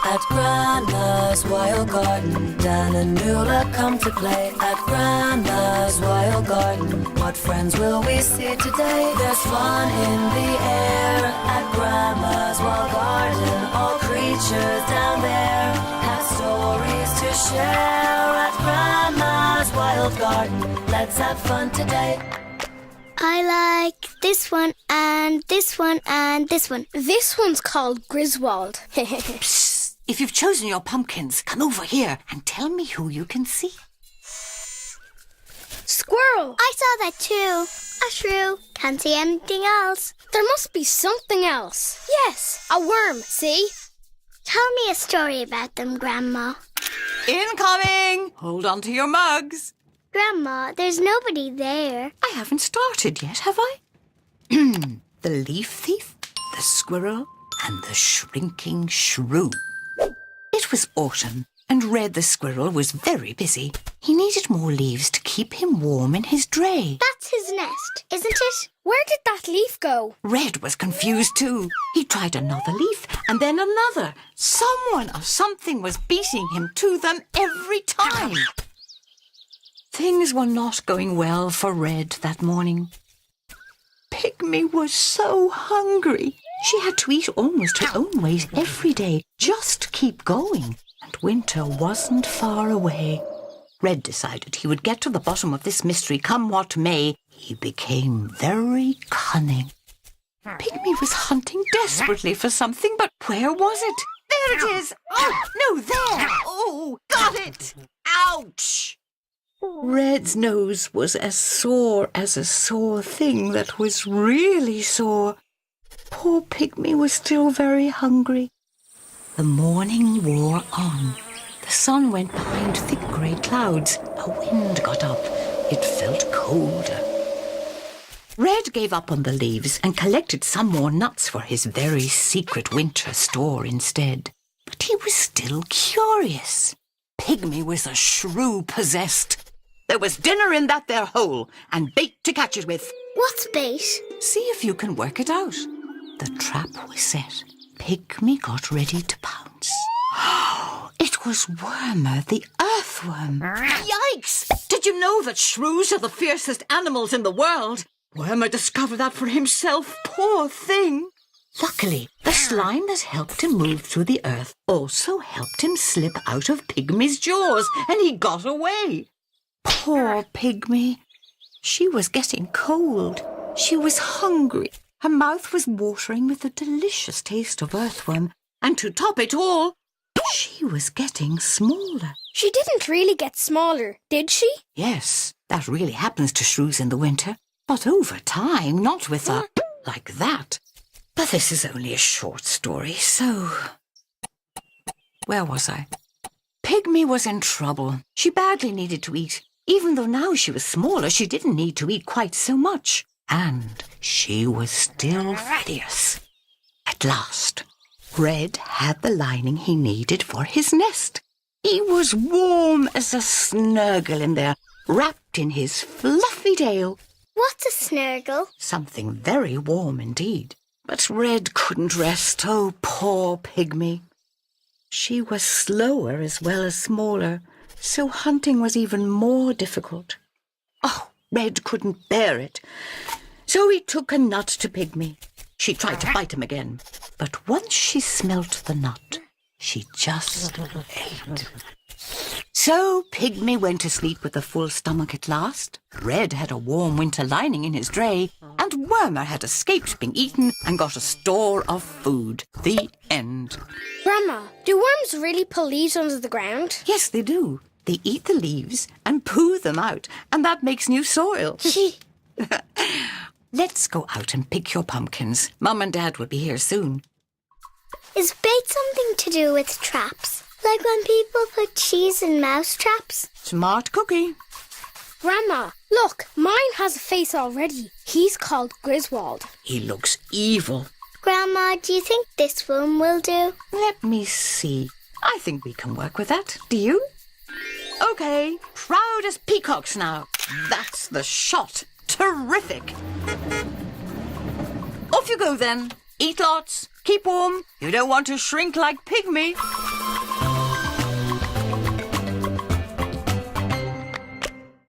at Grandma's Wild Garden. Dan and Nuala come to play at Grandma's Wild Garden. What friends will we see today? There's fun in the air at Grandma's Wild Garden. All creatures down there have stories to share at Grandma's Wild Garden. Let's have fun today. I like this one and this one and this one. This one's called Griswold. Psst. If you've chosen your pumpkins, come over here and tell me who you can see. Squirrel! I saw that too. A shrew. Can't see anything else. There must be something else. Yes, a worm, see? Tell me a story about them, Grandma. Incoming! Hold on to your mugs. Grandma, there's nobody there. I haven't started yet, have I? The leaf thief, the squirrel, and the shrinking shrew. It was autumn, and Red the squirrel was very busy. He needed more leaves to keep him warm in his dray. That's his nest, isn't it? Where did that leaf go? Red was confused too. He tried another leaf, and then another. Someone or something was beating him to them every time. Things were not going well for Red that morning. Pygmy was so hungry. She had to eat almost her own weight every day just to keep going, and winter wasn't far away. Red decided he would get to the bottom of this mystery come what may. He became very cunning. Pygmy was hunting desperately for something, but where was it? There it is! Oh, no, there! Oh, got it! Ouch! Red's nose was as sore as a sore thing that was really sore. Poor Pygmy was still very hungry. The morning wore on. The sun went behind thick grey clouds. A wind got up. It felt colder. Red gave up on the leaves and collected some more nuts for his very secret winter store instead. But he was still curious. Pygmy was a shrew possessed. There was dinner in that there hole, and bait to catch it with. What's bait? See if you can work it out. The trap was set. Pygmy got ready to pounce. It was Wormer, the earthworm. Yikes! Did you know that shrews are the fiercest animals in the world? Wormer discovered that for himself, poor thing. Luckily, the slime that helped him move through the earth also helped him slip out of Pygmy's jaws, and he got away. Poor Pygmy. She was getting cold. She was hungry. Her mouth was watering with the delicious taste of earthworm. And to top it all, she was getting smaller. She didn't really get smaller, did she? Yes, that really happens to shrews in the winter. But over time, not with a... like that. But this is only a short story, so... Where was I? Pygmy was in trouble. She badly needed to eat. Even though now she was smaller, she didn't need to eat quite so much. And she was still fierce. At last, Red had the lining he needed for his nest. He was warm as a snurgle in there, wrapped in his fluffy tail. What's a snurgle? Something very warm indeed. But Red couldn't rest. Oh, poor Pygmy. She was slower as well as smaller, so hunting was even more difficult. Oh, Red couldn't bear it. So he took a nut to Pygmy. She tried to bite him again, but once she smelt the nut, she just ate. So Pygmy went to sleep with a full stomach at last. Red had a warm winter lining in his dray, and Wormer had escaped being eaten and got a store of food. The end. Grandma, do worms really pull leaves under the ground? Yes, they do. They eat the leaves and poo them out, and that makes new soil. Let's go out and pick your pumpkins. Mum and Dad will be here soon. Is bait something to do with traps? Like when people put cheese in mouse traps? Smart cookie. Grandma, look, mine has a face already. He's called Griswold. He looks evil. Grandma, do you think this one will do? Let me see. I think we can work with that. Do you? OK, proud as peacocks now. That's the shot. Terrific. Off you go then. Eat lots. Keep warm. You don't want to shrink like Pygmy.